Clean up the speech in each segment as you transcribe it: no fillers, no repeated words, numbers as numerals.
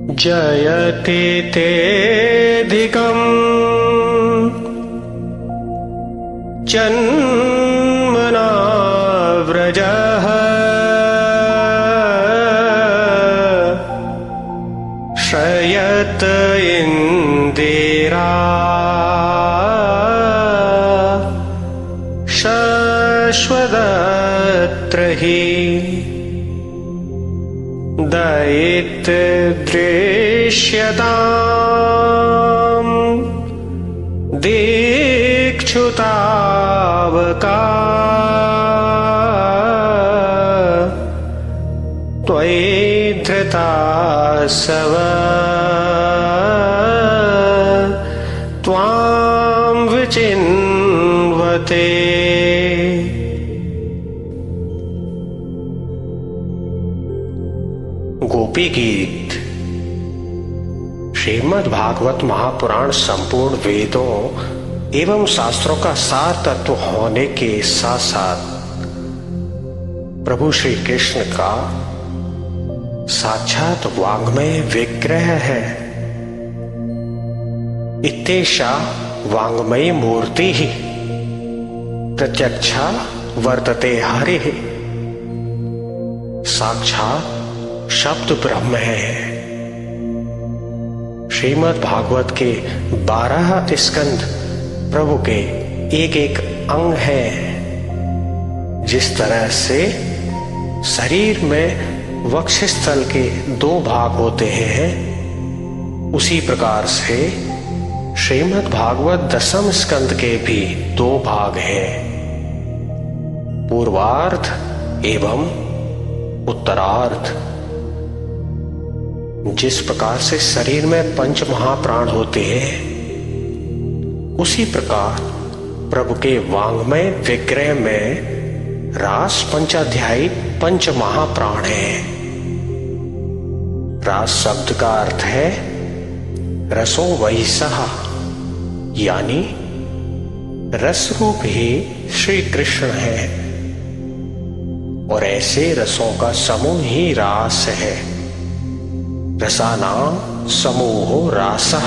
जयति तेऽधिकम् जन्मना व्रजः श्रयत इन्दिरा शश्वदत्र हि दयितदृश्यताम् दीक्षुतावका त्वयि धृता सव त्वां विचिन्वते। गोपी गीत श्रीमद् भागवत महापुराण संपूर्ण वेदों एवं शास्त्रों का सार तत्व होने के साथ साथ प्रभु श्री कृष्ण का साक्षात वाङ्मय विग्रह है। इत्येषा वाङ्मयी मूर्ति ही प्रत्यक्षा वर्तते हरिः। साक्षात शब्द ब्रह्म है। श्रीमद् भागवत के 12 स्कंद प्रभु के एक एक अंग हैं। जिस तरह से शरीर में वक्षस्थल के 2 भाग होते हैं, उसी प्रकार से श्रीमद् भागवत 10वें स्कंद के भी 2 भाग हैं, पूर्वार्ध एवं उत्तरार्ध। जिस प्रकार से शरीर में 5 महाप्राण होते हैं, उसी प्रकार प्रभु के वाङ्मय विग्रह में रास पंचाध्यायी 5 महाप्राण हैं। रास शब्द का अर्थ है रसो वैसः, यानी रस रूप ही श्री कृष्ण है और ऐसे रसों का समूह ही रास है। रसानां समूहो रासः।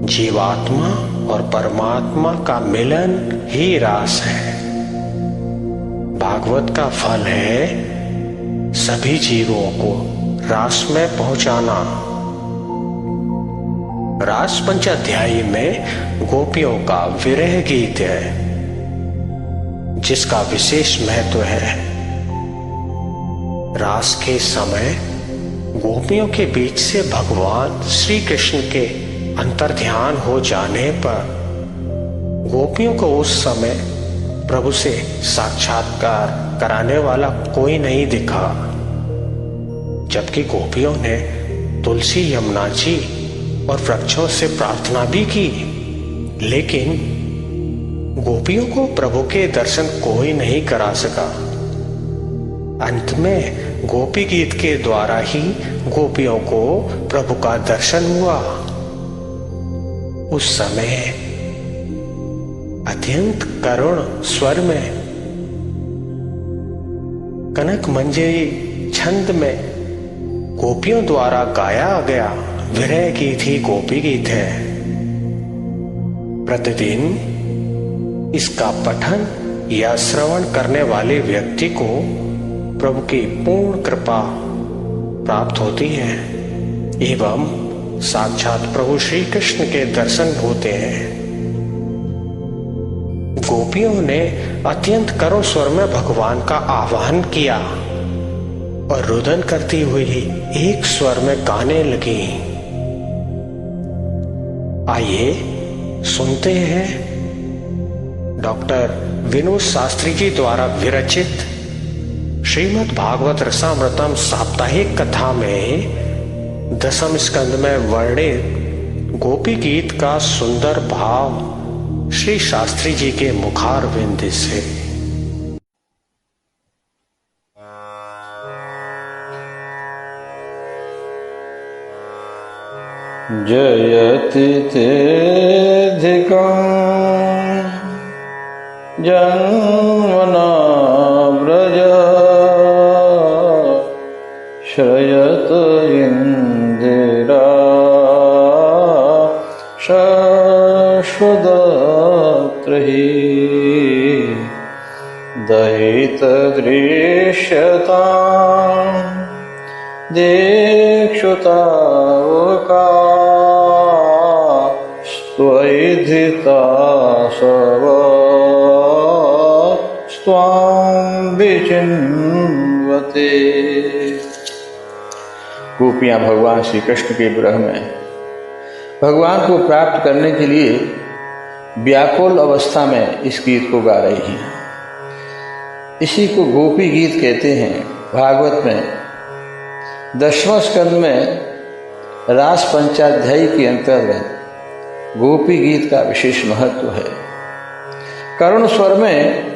जीवात्मा और परमात्मा का मिलन ही रास है। भागवत का फल है सभी जीवों को रास में पहुंचाना। रास पंचाध्यायी में गोपियों का विरह गीत है, जिसका विशेष महत्व है। रास के समय गोपियों के बीच से भगवान श्री कृष्ण के अंतर्ध्यान हो जाने पर गोपियों को उस समय प्रभु से साक्षात्कार कराने वाला कोई नहीं दिखा। जबकि गोपियों ने तुलसी, यमुना जी और वृक्षों से प्रार्थना भी की, लेकिन गोपियों को प्रभु के दर्शन कोई नहीं करा सका। अंत में गोपी गीत के द्वारा ही गोपियों को प्रभु का दर्शन हुआ। उस समय अत्यंत करुण स्वर में कनक मंजरी छंद में गोपियों द्वारा गाया गया विरह गीत ही गोपी गीत है। प्रतिदिन इसका पठन या श्रवण करने वाले व्यक्ति को प्रभु की पूर्ण कृपा प्राप्त होती है एवं साक्षात प्रभु श्री कृष्ण के दर्शन होते हैं। गोपियों ने अत्यंत करुण स्वर में भगवान का आह्वान किया और रुदन करती हुई एक स्वर में गाने लगी। आइए सुनते हैं डॉक्टर विनोद शास्त्री जी द्वारा विरचित श्रीमद् भागवत रसामृतम साप्ताहिक कथा में 10वें स्कंद में वर्णित गोपी गीत का सुंदर भाव श्री शास्त्री जी के मुखारविंद से। जयति तेऽधिकम् जन्मना व्रज श्रयत इंदिरा शाश्वतत्रयी दयित दृश्यता दीक्षुतावका स्वैधिता सव स्वां विचिन्वते। गोपियाँ भगवान श्री कृष्ण के विरह में भगवान को प्राप्त करने के लिए व्याकुल अवस्था में इस गीत को गा रही हैं। इसी को गोपी गीत कहते हैं। भागवत में 10वां स्कंद में रास पंचाध्यायी के अंतर्गत गोपी गीत का विशेष महत्व है। करुण स्वर में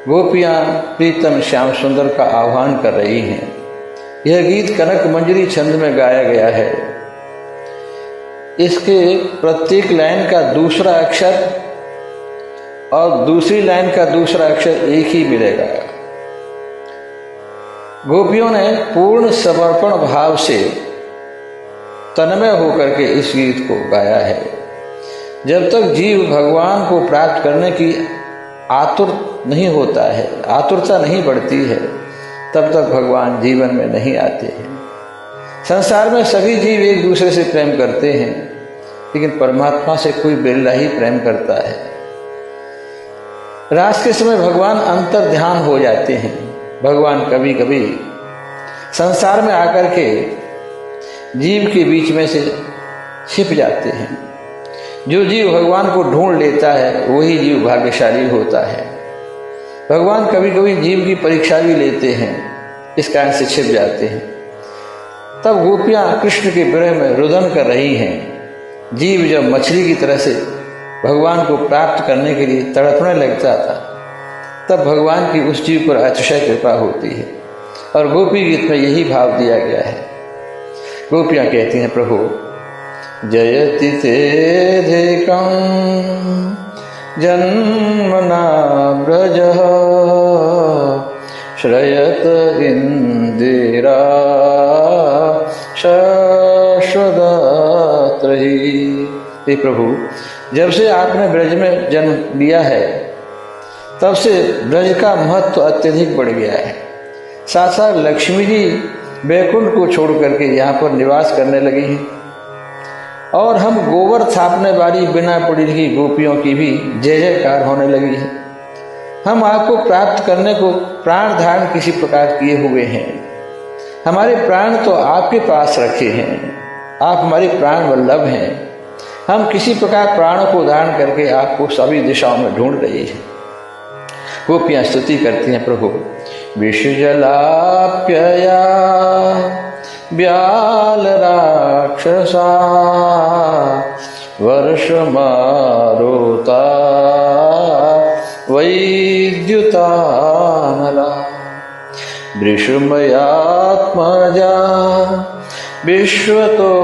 गोपियाँ प्रीतम श्याम सुंदर का आह्वान कर रही हैं। यह गीत कनक मंजरी छंद में गाया गया है। इसके प्रत्येक लाइन का दूसरा अक्षर और दूसरी लाइन का दूसरा अक्षर एक ही मिलेगा। गोपियों ने पूर्ण समर्पण भाव से तन्मय होकर के इस गीत को गाया है। जब तक जीव भगवान को प्राप्त करने की आतुरता नहीं बढ़ती है, तब तक भगवान जीवन में नहीं आते हैं। संसार में सभी जीव एक दूसरे से प्रेम करते हैं, लेकिन परमात्मा से कोई बिरला ही प्रेम करता है। रास के समय भगवान अंतर ध्यान हो जाते हैं। भगवान कभी कभी संसार में आकर के जीव के बीच में से छिप जाते हैं। जो जीव भगवान को ढूंढ लेता है वही जीव भाग्यशाली होता है। भगवान कभी कभी जीव की परीक्षा भी लेते हैं, इस कारण से छिप जाते हैं। तब गोपियाँ कृष्ण के विरह में रुदन कर रही हैं। जीव जब मछली की तरह से भगवान को प्राप्त करने के लिए तड़पने लगता था, तब भगवान की उस जीव पर अतिशय कृपा होती है। और गोपी गीत में यही भाव दिया गया है। गोपियाँ कहती हैं, प्रभु जयति तेधिकं जन्मना ब्रजः श्रयत इंदिरा शाश्वतत्रयी। हे प्रभु, जब से आपने ब्रज में जन्म लिया है, तब से ब्रज का महत्व अत्यधिक बढ़ गया है। साथ साथ लक्ष्मी जी वैकुंठ को छोड़ करके यहाँ पर निवास करने लगी हैं। और हम गोबर थापने वाली बिना पड़ी लिखी गोपियों की भी जय जयकार होने लगी है। हम आपको प्राप्त करने को प्राण धारण किसी प्रकार किए हुए हैं। हमारे प्राण तो आपके पास रखे हैं, आप हमारे प्राण वल्लभ हैं। हम किसी प्रकार प्राणों को धारण करके आपको सभी दिशाओं में ढूंढ रही हैं। गोपियाँ स्तुति करती हैं, प्रभु विषजलाप्यया व्याल राक्षसा वर्षमारुता वैद्युतानला वृषमयात्मजा विश्वतो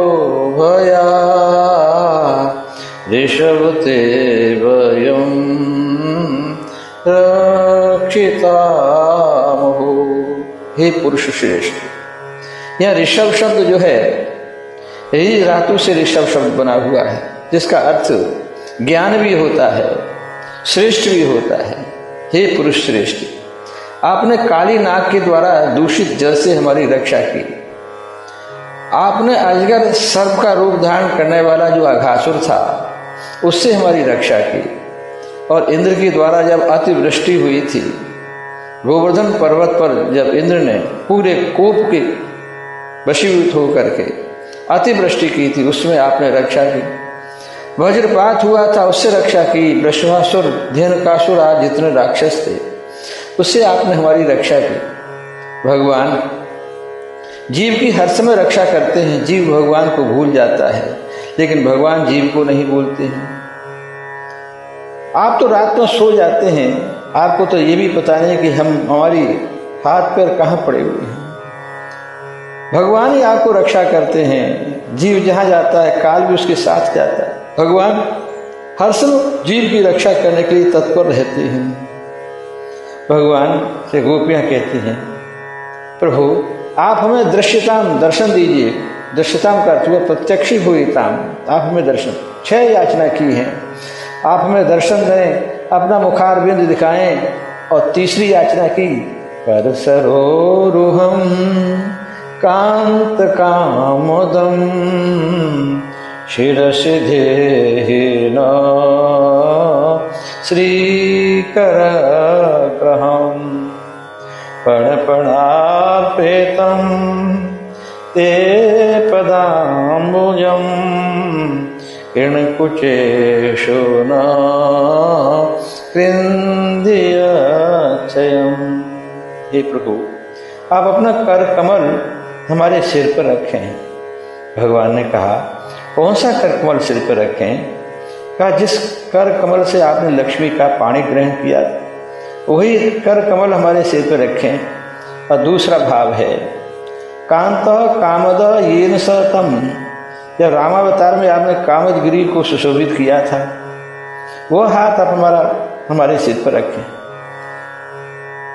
भया ऋषभते वयं रक्षितामहो। हे पुरुष श्रेष्ठ, यह ऋषभ शब्द जो है, ऋ धातु से ऋषभ शब्द बना हुआ है, जिसका अर्थ ज्ञान भी होता है, श्रेष्ठ भी होता है। हे पुरुष श्रेष्ठ, आपने काली नाग के द्वारा दूषित जल से हमारी रक्षा की। आपने अजगर सर्प का रूप धारण करने वाला जो अघासुर था, उससे हमारी रक्षा की। और इंद्र के द्वारा जब अतिवृष्टि हुई थी, गोवर्धन पर्वत पर जब इंद्र ने पूरे कोप के वशीभूत होकर के अतिवृष्टि की थी, उसमें आपने रक्षा की। वज्रपात हुआ था, उससे रक्षा की। वृषभासुर, धेनुकासुर आदि जितने राक्षस थे, उससे आपने हमारी रक्षा की। भगवान जीव की हर समय रक्षा करते हैं। जीव भगवान को भूल जाता है, लेकिन भगवान जीव को नहीं भूलते हैं। आप तो रात में सो जाते हैं, आपको तो ये भी पता नहीं कि हमारी हाथ पैर कहाँ पड़े हुए हैं। भगवान ही आपको रक्षा करते हैं। जीव जहाँ जाता है, काल भी उसके साथ जाता है। भगवान हर समय जीव की रक्षा करने के लिए तत्पर रहते हैं। भगवान से गोपियाँ कहती हैं, प्रभु आप हमें दृश्यताम दर्शन दीजिए। दृश्यताम का अर्थ हुआ प्रत्यक्षी हुईताम, आप हमें दर्शन। 6 याचना की है, आप हमें दर्शन दें, अपना मुखारविंद दिखाएं। और तीसरी याचना की पर सरोरुहम कांत कामोदम शिरसि देहिन श्रीकरग्रहम् पणपणार्पेतं ते पदाम्बुजं किरणकुचेषु न कृन्द्यचयम्। हे प्रभु, आप अपना कर कमल हमारे सिर पर रखें। भगवान ने कहा, कौन सा कर कमल सिर पर रखें? कहा, जिस कर कमल से आपने लक्ष्मी का पाणी ग्रहण किया वही कर कमल हमारे सिर पर रखें। और दूसरा भाव है कांत कामद येन सतम, जब रामावतार में आपने कामदगिरी को सुशोभित किया था, वो हाथ आप हमारे सिर पर रखें।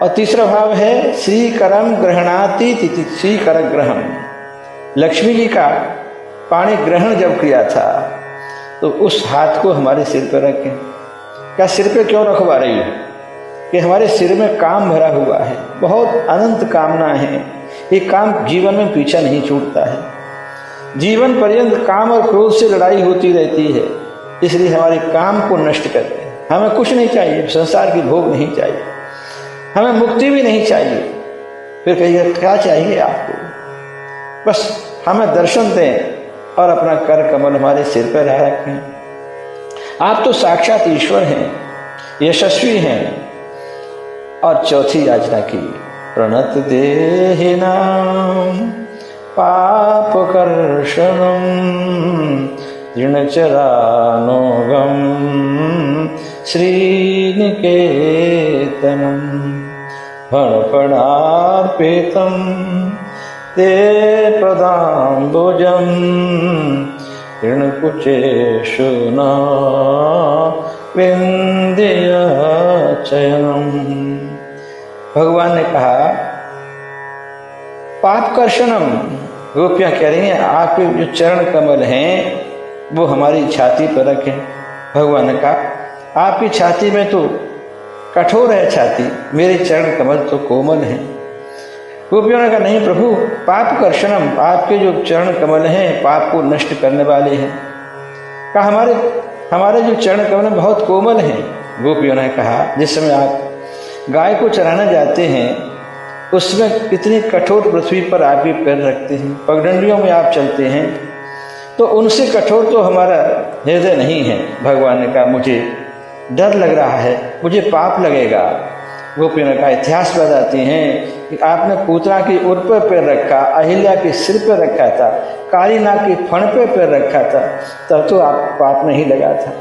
और तीसरा भाव है श्री करम ग्रहणाति तिथि, श्री कर ग्रहण, लक्ष्मी जी का पाणी ग्रहण जब किया था तो उस हाथ को हमारे सिर पर रखें। क्या सिर पे क्यों रखवा रही है? कि हमारे सिर में काम भरा हुआ है, बहुत अनंत कामना है। ये काम जीवन में पीछा नहीं छूटता है, जीवन पर्यंत काम और क्रोध से लड़ाई होती रहती है। इसलिए हमारे काम को नष्ट करते हैं। हमें कुछ नहीं चाहिए, संसार की भोग नहीं चाहिए, हमें मुक्ति भी नहीं चाहिए। फिर कहिए क्या चाहिए आपको? बस हमें दर्शन दें और अपना कर कमल हमारे सिर पर रखें। आप तो साक्षात ईश्वर हैं, यशस्वी हैं। और चौथी याचना की प्रणत देहिनाम पापकर्षणम दृढ़चरानोगम श्रीनिकेतनम फणफणार्पितं ते पदाम्बुजं ऋणकुचेषु न विन्द्यचयम्। भगवान ने कहा, पापकर्षणम, गोपियां कह रही हैं आपके जो चरण कमल हैं वो हमारी छाती पर रखें। भगवान ने कहा, आपकी छाती में तो कठोर है छाती, मेरे चरण कमल तो कोमल हैं। गोपियों ने कहा, नहीं प्रभु, पाप कर्षणम, आपके जो चरण कमल हैं पाप को नष्ट करने वाले हैं। कहा, हमारे जो चरण कमल बहुत कोमल हैं। गोपियों ने कहा, जिस समय आप गाय को चराने जाते हैं उसमें कितनी कठोर पृथ्वी पर आपके पैर रखते हैं, पगडंडियों में आप चलते हैं, तो उनसे कठोर तो हमारा हृदय नहीं है। भगवान ने कहा, मुझे डर लग रहा है, मुझे पाप लगेगा। गोपियों ने कहा, इतिहास बताती हैं कि आपने पूतना की उर पर पैर रखा, अहिल्या के सिर पर रखा था, काली नाग के फण पे पैर रखा था, तब तो आप पाप नहीं लगा था।